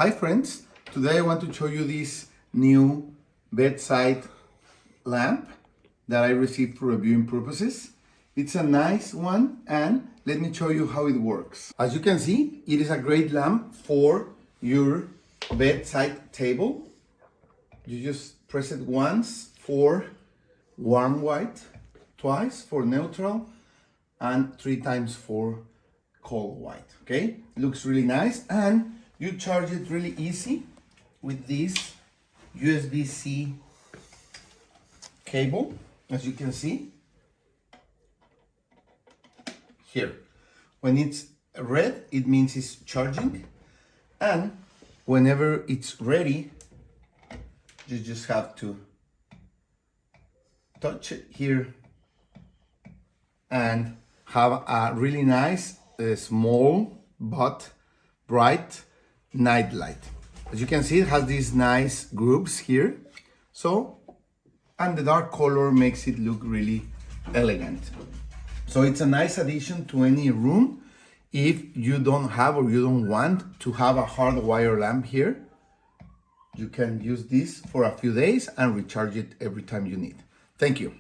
Hi friends, today I want to show you this new bedside lamp that I received for reviewing purposes. It's a nice one and let me show you how it works. As you can see, it is a great lamp for your bedside table. You just press it once for warm white, twice for neutral, and 3 times for cold white. Okay, looks really nice, and you charge it really easy with this USB-C cable, as you can see here. When it's red, it means it's charging, and whenever it's ready, you just have to touch it here and have a really nice small but bright night light. As you can see, it has these nice grooves here, and the dark color makes it look really elegant. So it's a nice addition to any room. If you don't have or you don't want to have a hard wire lamp here, you can use this for a few days and recharge it every time you need. Thank you.